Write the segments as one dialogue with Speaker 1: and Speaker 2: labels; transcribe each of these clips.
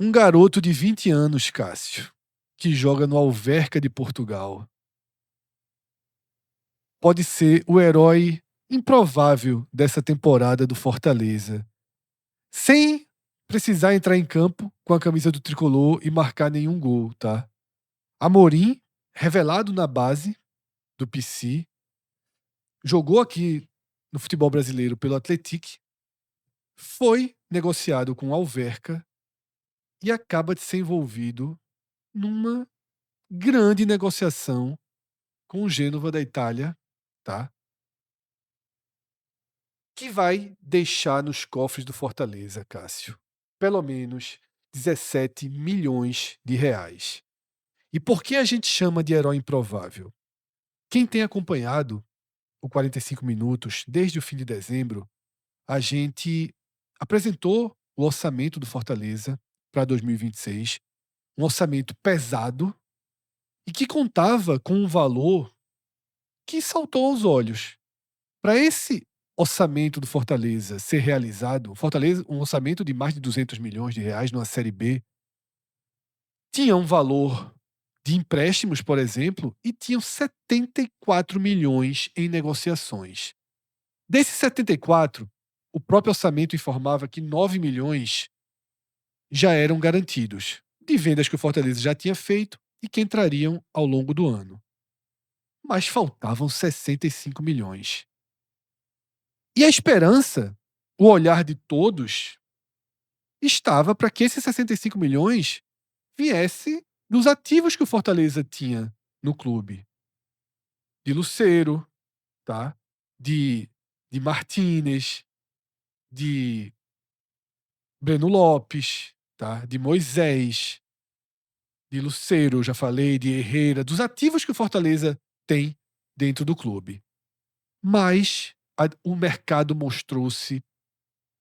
Speaker 1: Um garoto de 20 anos, Cássio, que joga no Alverca de Portugal, pode ser o herói improvável dessa temporada do Fortaleza, sem precisar entrar em campo com a camisa do tricolor e marcar nenhum gol, tá? Amorim, revelado na base do PC, jogou aqui no futebol brasileiro pelo Atlético, foi negociado com o Alverca e acaba de ser envolvido numa grande negociação com o Gênova da Itália, tá? Que vai deixar nos cofres do Fortaleza, Cássio, pelo menos 17 milhões de reais. E por que a gente chama de herói improvável? Quem tem acompanhado o 45 minutos desde o fim de dezembro, a gente apresentou o orçamento do Fortaleza para 2026, um orçamento pesado e que contava com um valor que saltou aos olhos. Para esse orçamento do Fortaleza ser realizado, Fortaleza, um orçamento de mais de 200 milhões de reais numa Série B, tinha um valor de empréstimos, por exemplo, e tinham 74 milhões em negociações. Desses 74, o próprio orçamento informava que 9 milhões já eram garantidos, de vendas que o Fortaleza já tinha feito e que entrariam ao longo do ano. Mas faltavam 65 milhões. E a esperança, o olhar de todos, estava para que esses 65 milhões viesse dos ativos que o Fortaleza tinha no clube. De Lucero, tá? de Martínez, de Breno Lopes, tá? De Moisés, de Lucero, já falei, de Herrera, dos ativos que o Fortaleza tem dentro do clube. Mas o mercado mostrou-se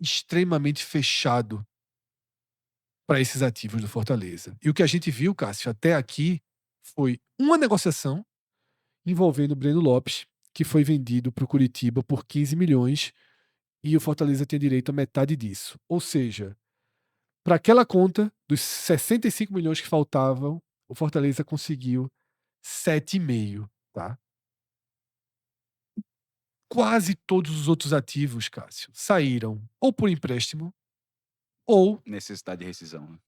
Speaker 1: extremamente fechado para esses ativos do Fortaleza. E o que a gente viu, Cássio, até aqui foi uma negociação envolvendo o Breno Lopes, que foi vendido para o Curitiba por 15 milhões e o Fortaleza tinha direito a metade disso. Ou seja, para aquela conta dos 65 milhões que faltavam, o Fortaleza conseguiu 7,5, tá? Quase todos os outros ativos, Cássio, saíram ou por empréstimo ou
Speaker 2: Necessidade de rescisão, né?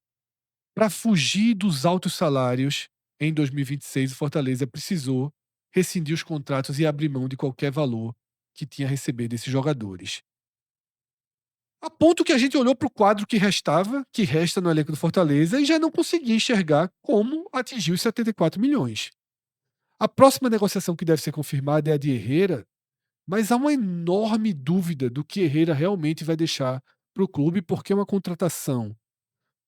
Speaker 1: para fugir dos altos salários. Em 2026, o Fortaleza precisou rescindir os contratos e abrir mão de qualquer valor que tinha a receber desses jogadores. A ponto que a gente olhou para o quadro que restava, que resta no elenco do Fortaleza, e já não conseguia enxergar como atingir os 74 milhões. A próxima negociação que deve ser confirmada é a de Herrera, mas há uma enorme dúvida do que Herrera realmente vai deixar para o clube, porque é uma contratação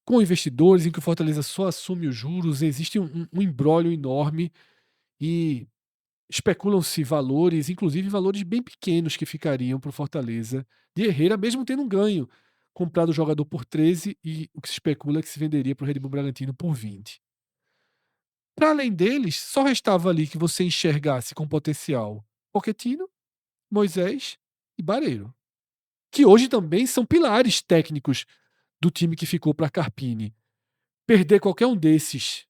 Speaker 1: com investidores em que o Fortaleza só assume os juros, existe um imbróglio enorme e especulam-se valores, inclusive valores bem pequenos que ficariam para o Fortaleza de Herrera, mesmo tendo um ganho, comprado o jogador por 13 e o que se especula é que se venderia para o Red Bull Bragantino por 20. Para além deles, só restava ali que você enxergasse com potencial Pochettino, Moisés e Barreiro, que hoje também são pilares técnicos do time que ficou para Carpini. Perder qualquer um desses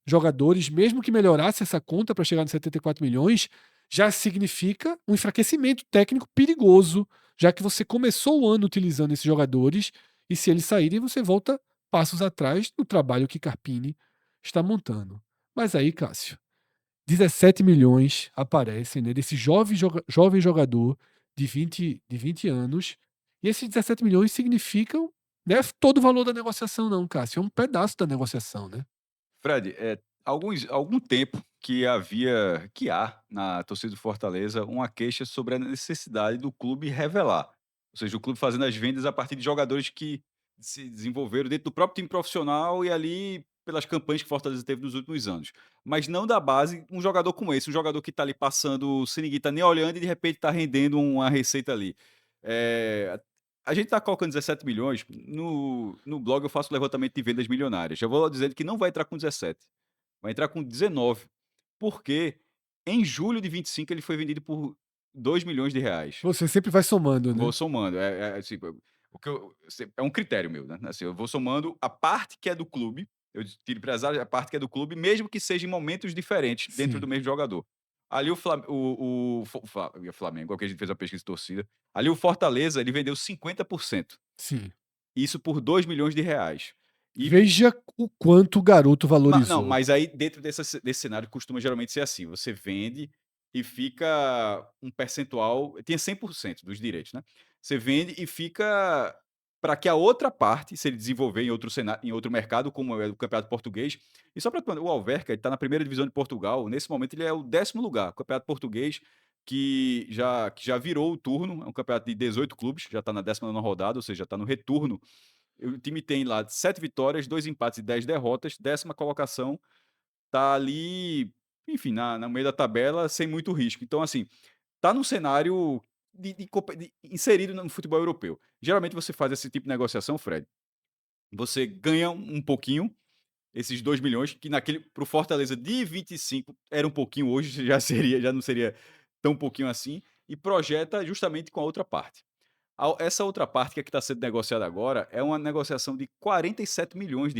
Speaker 1: jogadores, mesmo que melhorasse essa conta para chegar nos 74 milhões, já significa um enfraquecimento técnico perigoso, já que você começou o ano utilizando esses jogadores e se eles saírem, você volta passos atrás no trabalho que Carpini está montando. Mas aí, Cássio, 17 milhões aparecem, né, desse jovem jogador de 20 anos, e esses 17 milhões significam, não é todo o valor da negociação, não, Cássio, é um pedaço da negociação, né?
Speaker 2: Fred, algum tempo que há na torcida do Fortaleza uma queixa sobre a necessidade do clube revelar. Ou seja, o clube fazendo as vendas a partir de jogadores que se desenvolveram dentro do próprio time profissional e ali pelas campanhas que o Fortaleza teve nos últimos anos. Mas não da base um jogador como esse, um jogador que está ali passando sem ninguém tá nem olhando e de repente está rendendo uma receita ali. Eh, a gente está colocando 17 milhões. No blog eu faço levantamento de vendas milionárias. Já vou dizendo que não vai entrar com 17, vai entrar com 19. Porque em julho de 25 ele foi vendido por 2 milhões de reais.
Speaker 1: Você sempre vai somando,
Speaker 2: Vou
Speaker 1: né?
Speaker 2: somando. Assim, porque é um critério meu, né? Assim, eu vou somando a parte que é do clube, eu tiro empresário, a parte que é do clube, mesmo que seja em momentos diferentes dentro do
Speaker 1: Sim,
Speaker 2: mesmo jogador. Ali o Flamengo, o que a gente fez uma pesquisa de torcida, ali o Fortaleza, ele vendeu 50%.
Speaker 1: sim.
Speaker 2: Isso por R$ 2 milhões. E
Speaker 1: Veja o quanto o garoto
Speaker 2: não,
Speaker 1: valorizou.
Speaker 2: mas aí dentro desse cenário costuma geralmente ser assim, você vende e fica um percentual, tem 100% dos direitos, né. Você vende e fica para que a outra parte, se ele desenvolver em outro cenário, em outro mercado, como é o campeonato português, e só para o Alverca, ele está na primeira divisão de Portugal, nesse momento ele é o 10º lugar, o campeonato português que já virou o turno, é um campeonato de 18 clubes, já está na 19ª rodada, ou seja, já está no retorno. O time tem lá 7 vitórias, 2 empates e 10 derrotas, 10ª colocação, tá ali, enfim, no meio da tabela, sem muito risco. Então, assim, tá num cenário inserido no futebol europeu. Geralmente você faz esse tipo de negociação, Fred, você ganha um pouquinho, esses 2 milhões, que naquele para o Fortaleza de 25 era um pouquinho, hoje já não seria tão pouquinho assim, e projeta justamente com a outra parte. Essa outra parte que é que está sendo negociada agora é uma negociação de R$ 47 milhões.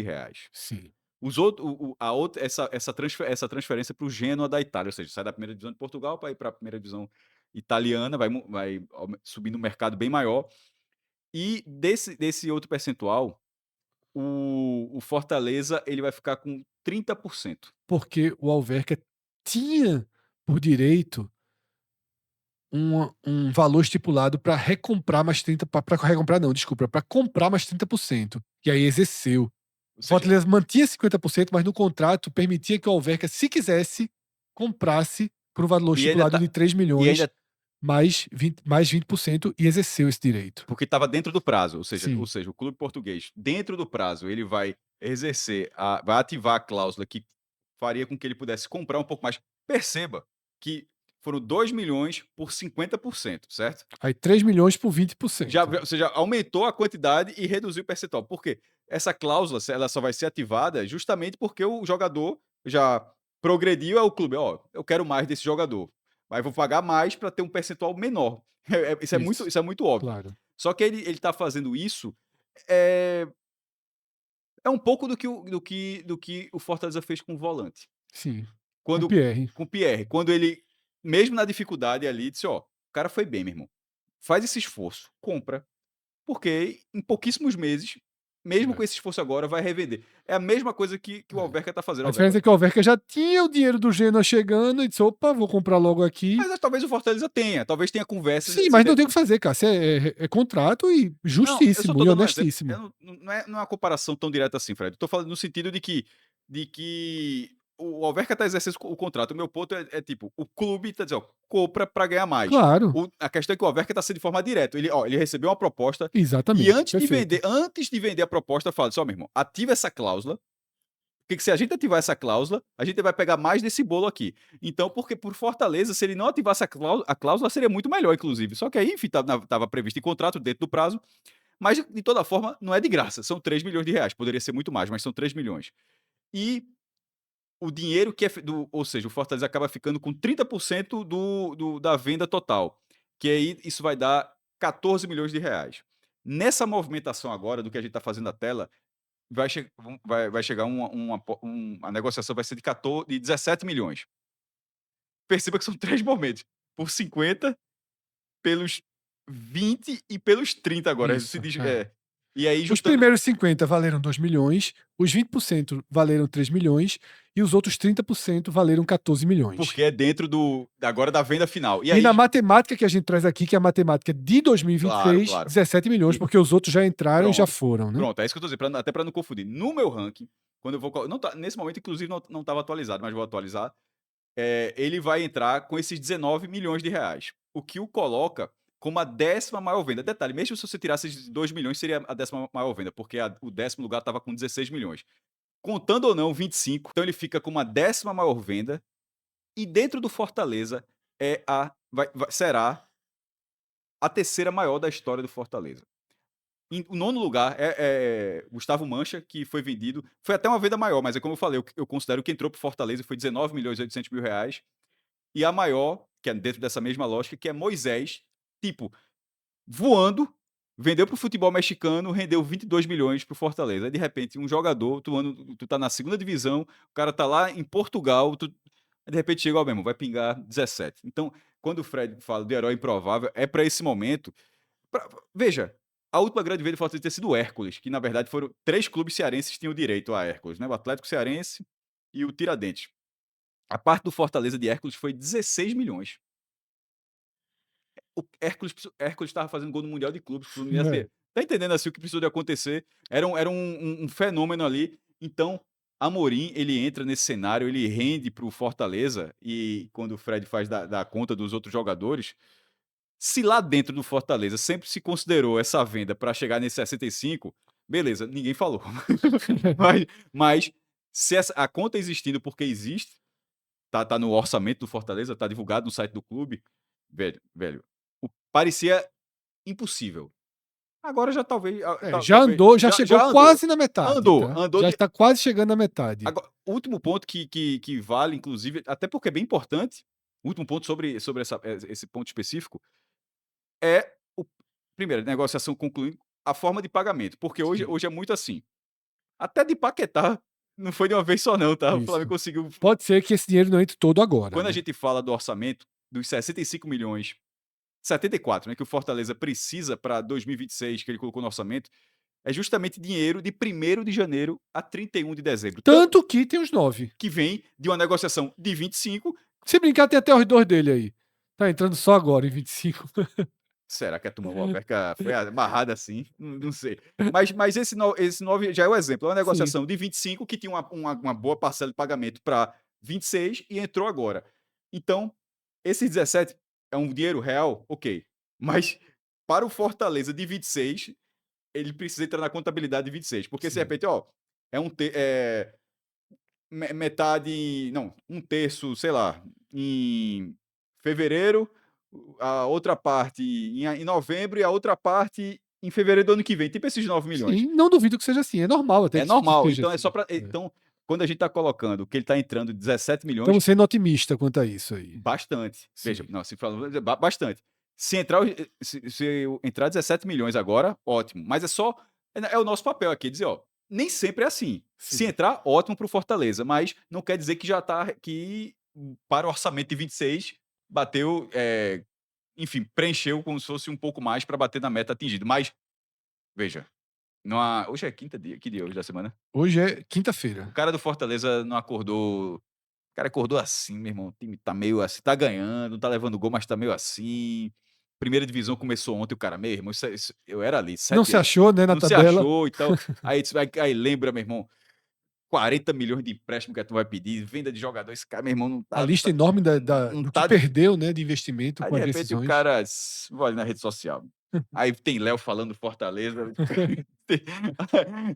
Speaker 1: Sim.
Speaker 2: Os outros, a outra, essa transferência para o Genoa da Itália, ou seja, sai da primeira divisão de Portugal para ir para a primeira divisão italiana, vai subir no mercado bem maior. E desse outro percentual, o Fortaleza ele vai ficar com 30%.
Speaker 1: Porque o Alverca tinha por direito um valor estipulado para recomprar mais 30, para recomprar não, desculpa, para comprar mais 30%, e aí exerceu.
Speaker 2: Ou
Speaker 1: O
Speaker 2: seja,
Speaker 1: Fortaleza mantinha 50%, mas no contrato permitia que o Alverca, se quisesse, comprasse por um valor
Speaker 2: e ainda
Speaker 1: estipulado de
Speaker 2: tá,
Speaker 1: 3 milhões mais 20% e exerceu esse direito.
Speaker 2: porque estava dentro do prazo, ou seja ou
Speaker 1: Sim,
Speaker 2: seja, o clube português, dentro do prazo, ele vai ativar a cláusula que faria com que ele pudesse comprar um pouco mais. Perceba que foram 2 milhões por 50%, certo?
Speaker 1: aí 3 milhões por
Speaker 2: Já
Speaker 1: 20%.
Speaker 2: ou seja, aumentou a quantidade e reduziu o percentual. Por quê? Essa cláusula, ela só vai ser ativada justamente porque o jogador já progrediu ao clube: "Ó, eu quero mais desse jogador, mas vou pagar mais para ter um percentual menor".
Speaker 1: Isso,
Speaker 2: Isso é muito óbvio.
Speaker 1: claro.
Speaker 2: Só que ele tá fazendo isso, é é um pouco do que o Fortaleza fez com o volante.
Speaker 1: Sim, com o
Speaker 2: Quando
Speaker 1: Pierre.
Speaker 2: com o Pierre, quando ele, mesmo na dificuldade ali, disse: "Ó, o cara foi bem, meu irmão, faz esse esforço, compra, porque em pouquíssimos meses, mesmo com
Speaker 1: É,
Speaker 2: esse esforço agora, vai revender". É a mesma coisa que o
Speaker 1: é.
Speaker 2: Alverca tá fazendo.
Speaker 1: A diferença é que o Alverca já tinha o dinheiro do Genoa chegando e disse: "Opa, vou comprar logo aqui".
Speaker 2: Mas talvez o Fortaleza tenha, talvez tenha conversas,
Speaker 1: Sim,
Speaker 2: se
Speaker 1: mas não
Speaker 2: de
Speaker 1: tem o que fazer, Cássio, é contrato e
Speaker 2: não, eu só
Speaker 1: justíssimo
Speaker 2: tô
Speaker 1: e
Speaker 2: dando um exemplo,
Speaker 1: honestíssimo.
Speaker 2: eu não é uma comparação tão direta assim, Fred, eu tô falando no sentido de que o Alverca tá exercendo o contrato, o meu ponto é tipo, o clube tá dizendo: "Ó, compra pra ganhar mais".
Speaker 1: Claro,
Speaker 2: A questão é que o Alverca tá sendo de forma direta, ele recebeu uma proposta e
Speaker 1: exatamente, perfeito.
Speaker 2: antes de vender a proposta fala assim: "Ó, meu irmão, ativa essa cláusula, porque se a gente ativar essa cláusula, a gente vai pegar mais desse bolo aqui". Então, porque por Fortaleza, se ele não ativasse a cláusula seria muito melhor inclusive, só que aí, enfim, estava previsto em contrato dentro do prazo, mas de toda forma não é de graça, são R$ 3 milhões, poderia ser muito mais, mas são 3 milhões. E o dinheiro que é ou seja, o Fortaleza acaba ficando com 30% da venda total, que aí isso vai dar R$ 14 milhões. Nessa movimentação agora do que a gente está fazendo na tela, vai chegar a negociação vai ser de 17 milhões. Perceba que são 3 momentos, por 50, pelos 20 e pelos 30 agora, se
Speaker 1: Isso,
Speaker 2: diz
Speaker 1: é.
Speaker 2: e aí
Speaker 1: Os
Speaker 2: juntando,
Speaker 1: primeiros 50 valeram 2 milhões, os 20% valeram 3 milhões e os outros 30% valeram 14 milhões.
Speaker 2: porque é dentro agora da venda final. E
Speaker 1: E na
Speaker 2: aí
Speaker 1: matemática que a gente traz aqui, que é a matemática de
Speaker 2: claro,
Speaker 1: 2023,
Speaker 2: claro.
Speaker 1: 17 milhões,
Speaker 2: E
Speaker 1: porque os outros já entraram e já
Speaker 2: pronto,
Speaker 1: foram, né.
Speaker 2: pronto, é isso que eu tô dizendo, até para não confundir. No meu ranking, quando eu vou não tá nesse momento, inclusive não estava atualizado, mas vou atualizar, ele vai entrar com esses R$ 19 milhões, o que o coloca como a 10ª maior venda. Detalhe, mesmo se você tirasse esses 2 milhões, seria a 10ª maior venda, porque o 10º lugar estava com 16 milhões. Contando ou não 25, então ele fica com uma 10ª maior venda, e dentro do Fortaleza será a terceira maior da história do Fortaleza. O nono lugar é Gustavo Mancha, que foi vendido. Foi até uma venda maior, mas é como eu falei, eu considero que entrou para o Fortaleza foi R$ 19.800.000. E a maior, que é dentro dessa mesma lógica, que é Moisés, tipo, voando. vendeu pro futebol mexicano, rendeu 22 milhões pro Fortaleza. Aí, de repente, um jogador, tu tá na segunda divisão, o cara tá lá em Portugal, aí, de repente, chega, ó, meu irmão, vai pingar 17. Então, quando o Fred fala de herói improvável, é para esse momento. Veja, a última grande vez do Fortaleza ter sido o Hércules, que na verdade foram 3 clubes cearenses que tinham direito a Hércules, né? O Atlético Cearense e o Tiradentes. A parte do Fortaleza de Hércules foi 16 milhões. O Hércules estava fazendo gol no Mundial de Clubes.
Speaker 1: É.
Speaker 2: Tá entendendo assim o que precisou de acontecer? Era um fenômeno ali. Então, Amorim, ele entra nesse cenário, ele rende pro Fortaleza, e quando o Fred faz da conta dos outros jogadores, se lá dentro do Fortaleza sempre se considerou essa venda para chegar nesse 65, beleza, ninguém falou. mas se a conta existindo porque existe, tá no orçamento do Fortaleza, tá divulgado no site do clube, velho, parecia impossível. Agora já talvez,
Speaker 1: Já andou, já chegou
Speaker 2: já andou.
Speaker 1: quase na metade,
Speaker 2: Andou,
Speaker 1: tá?
Speaker 2: andou
Speaker 1: Já
Speaker 2: de
Speaker 1: está quase chegando na metade.
Speaker 2: agora, o último ponto que vale, inclusive, até porque é bem importante, o último ponto sobre esse ponto específico, é o primeiro, negociação concluindo, a forma de pagamento, porque hoje
Speaker 1: Sim,
Speaker 2: hoje é muito assim, até de Paquetá não foi de uma vez só não, tá, o Flamengo
Speaker 1: isso.
Speaker 2: conseguiu.
Speaker 1: Pode ser que esse dinheiro não entre todo agora,
Speaker 2: Quando a
Speaker 1: né.
Speaker 2: gente fala do orçamento dos 65 milhões, 74, né, que o Fortaleza precisa para 2026, que ele colocou no orçamento, é justamente dinheiro de 1º de janeiro a 31 de dezembro,
Speaker 1: Tanto que tem os 9.
Speaker 2: que vem de uma negociação de 25.
Speaker 1: Se brincar, tem até os 2 dele aí. Tá entrando só agora, em 25.
Speaker 2: Será que a turma Alverca foi amarrada assim? Não sei. Mas esse 9 já é o exemplo. É uma
Speaker 1: Sim,
Speaker 2: negociação de 25 que tinha uma boa parcela de pagamento para 26 e entrou agora. Então, esses 17 é um dinheiro real? Ok. Mas para o Fortaleza de 26, ele precisa entrar na contabilidade de 26. Porque se de
Speaker 1: sim.
Speaker 2: repente, ó, é metade, não, um terço, sei lá, em fevereiro, a outra parte em novembro e a outra parte em fevereiro do ano que vem. Tipo esses 9 milhões.
Speaker 1: Sim, não duvido que seja assim, é normal até
Speaker 2: É
Speaker 1: que
Speaker 2: normal.
Speaker 1: seja
Speaker 2: Então é só
Speaker 1: assim.
Speaker 2: para.
Speaker 1: É.
Speaker 2: Então, quando a gente está colocando que ele está entrando 17 milhões,
Speaker 1: Estamos sendo otimista quanto a isso aí.
Speaker 2: bastante. Veja,
Speaker 1: Sim,
Speaker 2: não, se fala, bastante. Se entrar, se entrar 17 milhões agora, ótimo. Mas é o nosso papel aqui, dizer, ó, nem sempre é assim. Se
Speaker 1: sim,
Speaker 2: entrar, ótimo para o Fortaleza, mas não quer dizer que já está aqui para o orçamento de 26, bateu, enfim, preencheu como se fosse um pouco mais para bater na meta atingida. Mas, veja, hoje é quinta dia, que dia hoje da semana?
Speaker 1: hoje é
Speaker 2: O
Speaker 1: quinta-feira.
Speaker 2: cara do Fortaleza não acordou. O cara acordou assim, meu irmão. O time tá meio assim, tá ganhando, tá levando gol, mas tá meio assim. Primeira divisão começou ontem, o cara, meu irmão, eu era ali,
Speaker 1: Não
Speaker 2: 7
Speaker 1: se
Speaker 2: anos.
Speaker 1: achou, né, na
Speaker 2: Não se
Speaker 1: tabela.
Speaker 2: achou e tal. Aí lembra, meu irmão, 40 milhões de empréstimo que tu vai pedir, venda de jogador. Esse cara, meu irmão, não
Speaker 1: A
Speaker 2: tá,
Speaker 1: lista enorme
Speaker 2: não
Speaker 1: do que
Speaker 2: tá.
Speaker 1: perdeu, né, de investimento
Speaker 2: Aí
Speaker 1: com
Speaker 2: de
Speaker 1: as
Speaker 2: repente o
Speaker 1: decisões.
Speaker 2: cara vou ali na rede social. Aí tem Léo falando Fortaleza.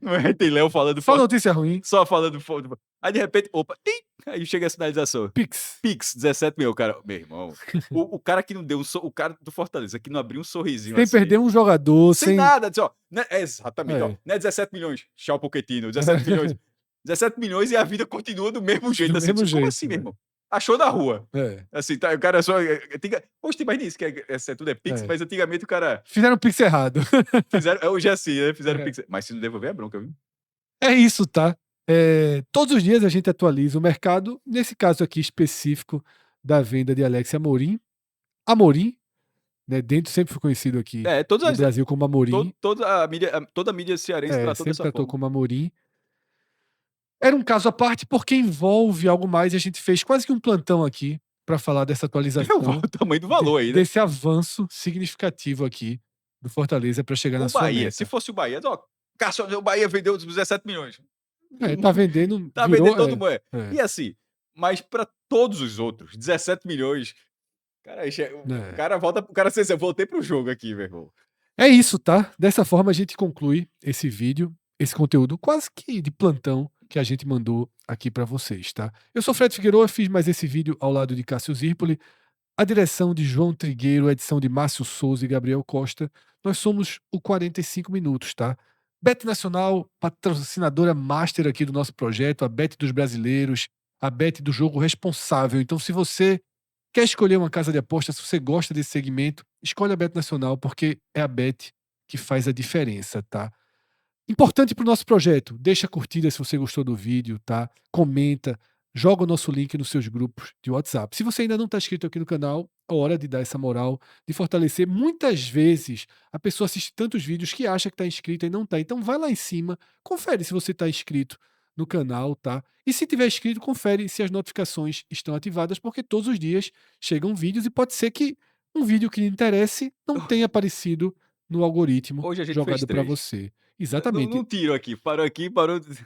Speaker 2: Não é, tem Léo falando
Speaker 1: Só notícia ruim.
Speaker 2: só falando. Aí de repente, opa, tim, aí chega a sinalização.
Speaker 1: Pix.
Speaker 2: Pix, 17 mil, cara. Meu irmão, o cara que não deu o cara do Fortaleza que não abriu um sorrisinho
Speaker 1: Sem
Speaker 2: assim,
Speaker 1: perder um jogador,
Speaker 2: sem
Speaker 1: sem.
Speaker 2: nada, diz, ó, né, exatamente, ó,
Speaker 1: É.
Speaker 2: não é 17 milhões, tchau Pochettino, 17 milhões, 17 milhões e a vida continua do mesmo jeito,
Speaker 1: Do
Speaker 2: assim,
Speaker 1: mesmo
Speaker 2: como assim,
Speaker 1: jeito,
Speaker 2: meu
Speaker 1: né.
Speaker 2: irmão? Achou na rua.
Speaker 1: É,
Speaker 2: Assim, tá, o cara só. Hoje tem mais nisso, que tudo é Pix,
Speaker 1: é.
Speaker 2: mas antigamente o cara.
Speaker 1: Fizeram o Pix errado.
Speaker 2: Hoje é assim, né? Fizeram
Speaker 1: É.
Speaker 2: Pix. Mas se não devolver, é bronca, viu?
Speaker 1: É isso, tá? Todos os dias a gente atualiza o mercado, nesse caso aqui específico da venda de Alex Amorim. Amorim, né, dentro sempre foi conhecido aqui
Speaker 2: É,
Speaker 1: no Brasil como Amorim.
Speaker 2: toda a mídia cearense
Speaker 1: É,
Speaker 2: tratou
Speaker 1: sempre
Speaker 2: dessa
Speaker 1: tratou
Speaker 2: forma.
Speaker 1: como Amorim. Era um caso à parte porque envolve algo mais e a gente fez quase que um plantão aqui para falar dessa
Speaker 2: É o
Speaker 1: atualização,
Speaker 2: tamanho do valor aí, né?
Speaker 1: desse avanço significativo aqui do Fortaleza para chegar na
Speaker 2: O
Speaker 1: sua
Speaker 2: Bahia, se
Speaker 1: meta.
Speaker 2: fosse o Bahia, ó, Cássio, o Bahia vendeu os 17 milhões.
Speaker 1: Tá vendendo,
Speaker 2: Tá vendendo
Speaker 1: virou.
Speaker 2: todo mundo.
Speaker 1: É,
Speaker 2: E assim, mas para todos os outros, 17 milhões, cara, o
Speaker 1: é.
Speaker 2: cara volta, o cara assim, eu voltei pro jogo aqui, meu irmão.
Speaker 1: É isso, tá? Dessa forma a gente conclui esse vídeo, esse conteúdo quase que de plantão que a gente mandou aqui para vocês, tá? Eu sou Fred Figueiredo, fiz mais esse vídeo ao lado de Cássio Zirpoli, a direção de João Trigueiro, a edição de Márcio Souza e Gabriel Costa. Nós somos o 45 Minutos, tá? Bet Nacional, patrocinadora master aqui do nosso projeto, a Bet dos brasileiros, a Bet do jogo responsável. Então, se você quer escolher uma casa de aposta, se você gosta desse segmento, escolhe a Bet Nacional, porque é a Bet que faz a diferença, tá? Importante para o nosso projeto, deixa a curtida se você gostou do vídeo, tá? Comenta, joga o nosso link nos seus grupos de WhatsApp. Se você ainda não está inscrito aqui no canal, é hora de dar essa moral, de fortalecer. Muitas vezes a pessoa assiste tantos vídeos que acha que está inscrita e não está. Então vai lá em cima, confere se você está inscrito no canal, tá? E se tiver inscrito, confere se as notificações estão ativadas, porque todos os dias chegam vídeos e pode ser que um vídeo que lhe interesse não tenha aparecido no algoritmo
Speaker 2: Hoje a gente fez
Speaker 1: jogado para
Speaker 2: 3.
Speaker 1: você.
Speaker 2: Num
Speaker 1: Exatamente.
Speaker 2: tiro aqui, parou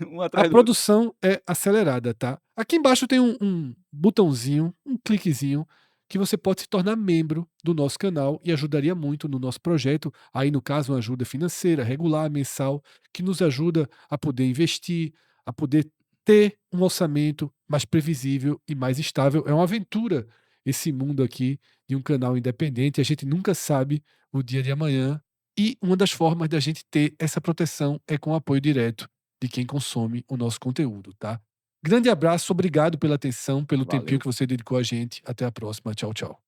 Speaker 2: um
Speaker 1: A
Speaker 2: atrás do outro.
Speaker 1: produção é acelerada, tá? Aqui embaixo tem um botãozinho, um cliquezinho, que você pode se tornar membro do nosso canal e ajudaria muito no nosso projeto. Aí, no caso, uma ajuda financeira, regular, mensal, que nos ajuda a poder investir, a poder ter um orçamento mais previsível e mais estável. É uma aventura esse mundo aqui de um canal independente. A gente nunca sabe o dia de amanhã. E uma das formas da gente ter essa proteção é com o apoio direto de quem consome o nosso conteúdo, tá? Grande abraço, obrigado pela atenção, pelo tempinho
Speaker 2: Valeu.
Speaker 1: que você dedicou a gente. Até a próxima. Tchau, tchau.